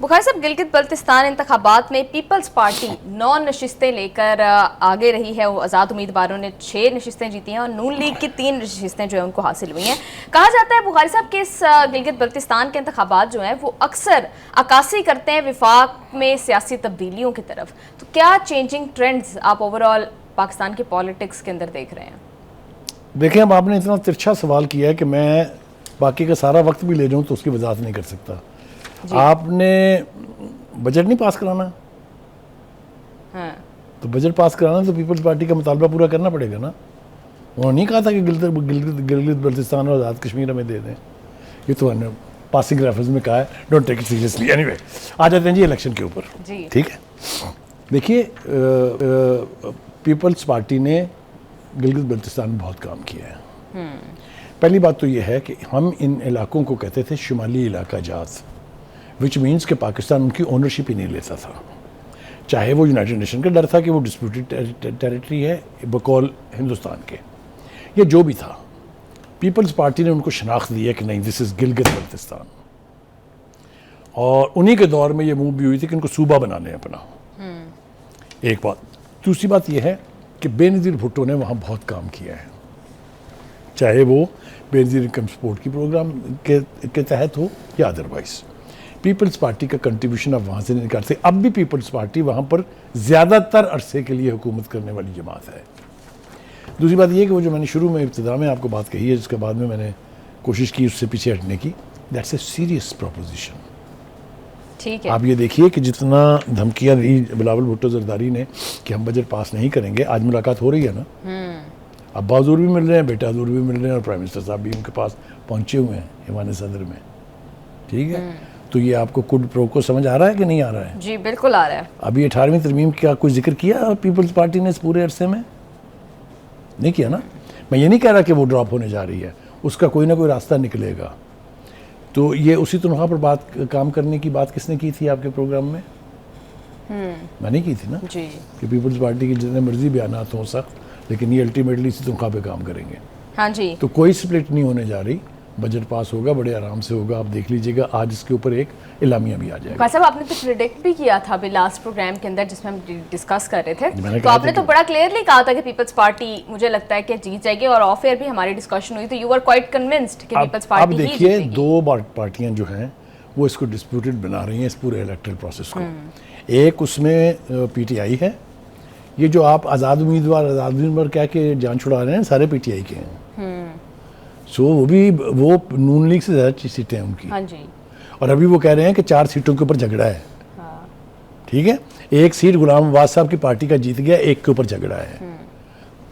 बुखारी साहब, गिलगित बल्तिस्तान इंतखाबात में पीपल्स पार्टी 9 नशिस्तें लेकर आगे रही है। वो आज़ाद उम्मीदवारों ने 6 नशिस्तें जीती हैं और नून लीग की 3 नशिस्तें जो है उनको हासिल हुई हैं। कहा जाता है बुखारी साहब कि इस गिलगित बल्तिस्तान के इंतखाबात जो हैं वो अक्सर अक्कासी करते हैं विफाक में सियासी तब्दीलियों की तरफ। तो क्या चेंजिंग ट्रेंड्स आप ओवरऑल पाकिस्तान के पॉलिटिक्स के अंदर देख रहे हैं? देखिए, अब आपने इतना तिरछा सवाल किया है कि मैं बाकी का सारा वक्त भी ले जाऊं तो उसकी वजाहत नहीं कर सकता। आपने बजट नहीं पास कराना, हाँ। तो बजट पास कराना तो पीपल्स पार्टी का मुतालबा पूरा करना पड़ेगा ना। उन्होंने नहीं कहा था कि गिलगित बल्तिस्तान और आज़ाद कश्मीर हमें दे दें। ये तो हमने पासिंग रेफरेंस में कहा है, don't take it seriously. Anyway, आ जाते हैं जी इलेक्शन के ऊपर। ठीक है, देखिए, पीपल्स पार्टी ने गिलगित बल्तिस्तान में बहुत काम किया है। पहली बात तो ये है कि हम इन इलाकों को कहते थे शुमाली इलाका जात, विच मीन्स कि पाकिस्तान उनकी ओनरशिप ही नहीं लेता था। चाहे वो यूनाइटेड नेशन का डर था कि वो डिस्प्यूटेड टेरिटरी है बकौल हिंदुस्तान के, ये जो भी था, पीपल्स पार्टी ने उनको शनाख्त दी है कि नहीं, दिस इज़ गिलगित बल्तिस्तान। और उन्हीं के दौर में ये मूव भी हुई थी कि इनको सूबा बनाने अपना। एक बात। दूसरी बात यह है कि बेनज़ीर भुट्टो ने वहाँ बहुत काम किया है, चाहे वो बेनज़ीर इनकम सपोर्ट की प्रोग्राम के तहत हो या अदरवाइज। पीपल्स पार्टी का कंट्रीब्यूशन अब वहाँ से नहीं करते। अब भी पीपल्स पार्टी वहाँ पर ज़्यादातर अरसे के लिए हुकूमत करने वाली जमात है। दूसरी बात यह कि वो जो मैंने शुरू में इब्तिदा में आपको बात कही है, जिसके बाद में मैंने कोशिश की उससे पीछे हटने की, दैट्स ए सीरियस प्रोपोजिशन। ठीक है, आप ये देखिए कि जितना धमकियाँ दी बिलावल भुट्टो जरदारी ने कि हम बजट पास नहीं करेंगे, आज मुलाकात हो रही है ना। अब्बा हजूर भी मिल रहे हैं, बेटा हजूर भी मिल रहे हैं और प्राइम मिनिस्टर साहब भी उनके पास पहुँचे हुए हैं ईवान सदर में। ठीक है, तो ये आपको कुड प्रो को समझ आ रहा है कि नहीं आ रहा है? जी बिल्कुल आ रहा है। अभी 18वीं तरमीम का कोई जिक्र किया पीपल्स पार्टी ने इस पूरे अरसे में? नहीं किया ना। मैं ये नहीं कह रहा कि वो ड्रॉप होने जा रही है, उसका कोई ना कोई रास्ता निकलेगा। तो ये उसी तनख्वाह पर काम करने की बात किसने की थी आपके प्रोग्राम में? मैंने की थी ना जी, कि पीपल्स पार्टी के जितने मर्जी बयानात हों सख्त, लेकिन ये अल्टीमेटली इसी तनख्वाह पे काम करेंगे। हाँ जी। तो कोई स्प्लिट नहीं होने जा रही, बजट पास होगा, बड़े आराम से होगा। आप देख लीजिएगा, आज इसके ऊपर एक इलामिया भी आ जाएगा। भाई साहब, आपने तो प्रेडिक्ट भी किया था अभी लास्ट प्रोग्राम के अंदर जिसमें हम डिस्कस कर रहे थे, तो आपने तो बड़ा क्लियरली कहा था कि पीपल्स पार्टी मुझे लगता है कि जीत जाएगी, और ऑफ एयर भी हमारी डिस्कशन हुई तो यू आर क्वाइट कन्विंस्ड कि पीपल्स पार्टी अब देखिए, दो पार्टियां जो हैं वो इसको डिस्प्यूटेड बना रही हैं इस पूरे इलेक्टरल प्रोसेस को। एक उसमें पीटीआई है। ये जो आप आज़ाद उम्मीदवार कह के जान छुड़ा रहे हैं, सारे पीटीआई के हैं। सो वो नून लीग से ज़्यादा सीटें हैं उनकी। हाँ जी। और अभी वो कह रहे हैं कि 4 सीटों के ऊपर झगड़ा है। हाँ। ठीक है, एक सीट गुलाम अब्बास साहब की पार्टी का जीत गया, एक के ऊपर झगड़ा है।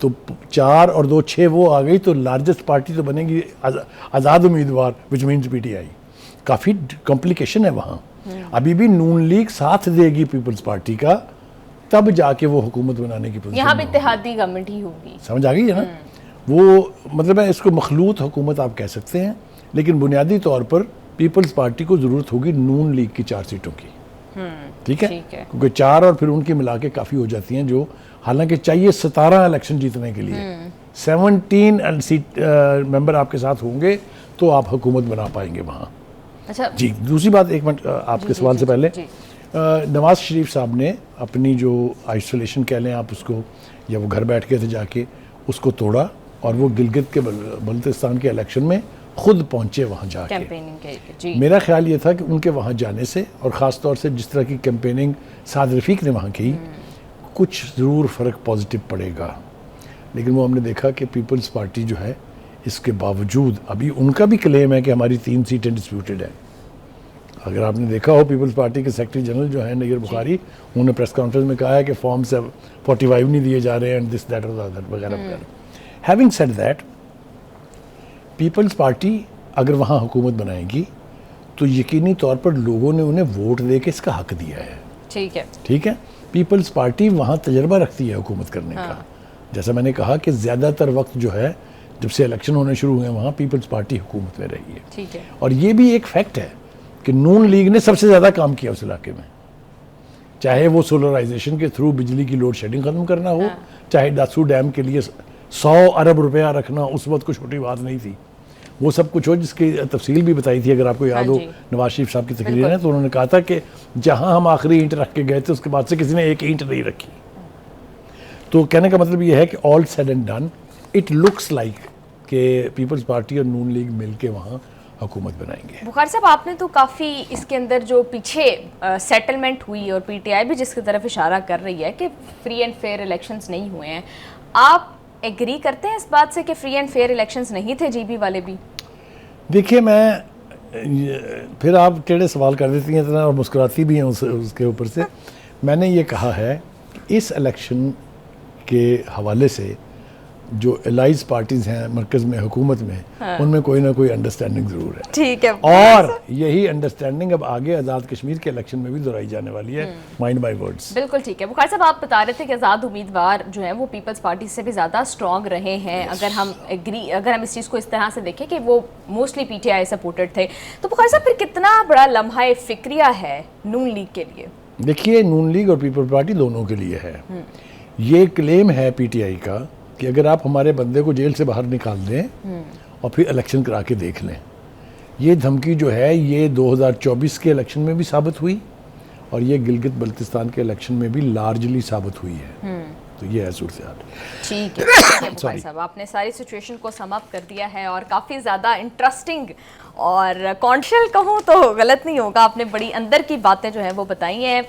तो 4 और 2 6 वो आ गई, तो लार्जेस्ट पार्टी तो बनेगी आज़ाद उम्मीदवार, विच मीन्स पीटीआई। काफ़ी कॉम्प्लिकेशन है वहाँ। अभी भी नून लीग साथ देगी पीपल्स पार्टी का, तब जाके वो हुकूमत बनाने की पोजीशन। यहाँ भी इत्तेहादी गवर्नमेंट ही होगी। समझ आ गई है ना? वो मतलब है, इसको मखलूत हुकूमत आप कह सकते हैं, लेकिन बुनियादी तौर पर पीपल्स पार्टी को ज़रूरत होगी नून लीग की 4 सीटों की। ठीक है, क्योंकि 4 और फिर उनकी मिला के काफ़ी हो जाती हैं, जो हालांकि चाहिए 17 इलेक्शन जीतने के लिए। 17 सीट मेंबर आपके साथ होंगे तो आप हुकूमत बना पाएंगे वहाँ। अच्छा जी, दूसरी बात, एक मिनट आपके सवाल से पहले, नवाज शरीफ साहब ने अपनी जो आइसोलेशन कह लें आप उसको, या वो घर बैठ के थे जाके, उसको तोड़ा और वो गिलगित के बल्तिस्तान के इलेक्शन में खुद पहुंचे वहाँ जाके कैंपेनिंग के। जी। मेरा मेरा ख्याल ये था कि उनके वहाँ जाने से, और ख़ास तौर से जिस तरह की कैंपेनिंग साद रफ़ीक ने वहाँ की, कुछ ज़रूर फ़र्क पॉजिटिव पड़ेगा। लेकिन वो हमने देखा कि पीपल्स पार्टी जो है, इसके बावजूद अभी उनका भी क्लेम है कि हमारी 3 सीटें डिस्प्यूटेड हैं। अगर आपने देखा हो, पीपल्स पार्टी के सेक्रेटरी जनरल जो है नैयर बुखारी, उन्होंने प्रेस कॉन्फ्रेंस में कहा है कि फॉर्म से 45 नहीं दिए जा रहे हैं, एंड दिस दैट और दैट वगैरह वगैरह। Having said that, Peoples Party अगर वहाँ हुकूमत बनाएगी तो यकीनी तौर पर लोगों ने उन्हें वोट दे के इसका हक दिया है। ठीक है, ठीक है, पीपल्स पार्टी वहाँ तजर्बा रखती है हुकूमत करने का। जैसा मैंने कहा कि ज़्यादातर वक्त जो है, जब से इलेक्शन होने शुरू हुए, वहाँ पीपल्स पार्टी हुकूमत में रही है। ठीक है। और ये भी एक फैक्ट है कि नून लीग ने सबसे ज़्यादा काम किया उस इलाके में, चाहे वो सोलराइजेशन के थ्रू बिजली की लोड शेडिंग ख़त्म करना हो, चाहे दासू डैम के लिए 100 अरब रुपया रखना, उस वक्त कोई छोटी बात नहीं थी। वो सब कुछ हो, जिसकी तफसील भी बताई थी, अगर आपको याद हो जी। नवाज शरीफ साहब की तकरीर है, तो उन्होंने कहा था कि जहां हम आखिरी ईंट रख के गए थे उसके बाद से किसी ने एक ईंट नहीं रखी। तो कहने का मतलब ये है कि all said and done it looks like कि पीपल्स पार्टी और नून लीग मिलके वहाँ हुकूमत बनाएंगे। बुखारी साहब, आपने तो काफ़ी इसके अंदर जो पीछे सेटलमेंट हुई और पीटीआई भी जिसकी तरफ इशारा कर रही है कि फ्री एंड फेयर इलेक्शंस नहीं हुए हैं, आप एग्री करते हैं इस बात से कि फ्री एंड फेयर इलेक्शंस नहीं थे जीबी वाले भी? देखिए, फिर आप टेढ़े सवाल कर देती हैं इतना और मुस्कुराती भी हैं उसके ऊपर से। मैंने ये कहा है कि इस इलेक्शन के हवाले से जो एलाइज पार्टीज हैं मरकज़ में, हुकूमत में, हाँ। उनमें कोई ना कोई अंडरस्टैंडिंग ज़रूर है। ठीक है। और यही अंडरस्टैंडिंग अब आगे आज़ाद कश्मीर के इलेक्शन में भी दोहराई जाने वाली है। Mind my words. बिल्कुल ठीक है। बुखारी साहब, आप बता रहे थे कि आज़ाद उम्मीदवार जो हैं वो पीपल्स पार्टी से भी ज़्यादा स्ट्रॉन्ग रहे हैं। अगर हम इस चीज़ को इस तरह से देखें कि वो मोस्टली पीटीआई सपोर्टेड थे, तो बुखारी साहब फिर कितना बड़ा लम्हा फिक्रिया है नून लीग के लिए? देखिए, नून लीग और पीपल्स पार्टी दोनों के लिए है। ये क्लेम है पीटीआई का कि अगर आप हमारे बंदे को जेल से बाहर निकाल दें और फिर इलेक्शन करा के देख लें। ये धमकी जो है ये 2024 के इलेक्शन में भी साबित हुई और ये गिलगित बल्तिस्तान के इलेक्शन में भी लार्जली साबित हुई है। तो ये है सूरत-ए-हाल। ठीक है बुखारी साहब, आपने सारी सिचुएशन को सम अप कर दिया है और काफ़ी ज़्यादा इंटरेस्टिंग और कॉन्शियल कहूँ तो गलत नहीं होगा, आपने बड़ी अंदर की बातें जो है वो बताई हैं।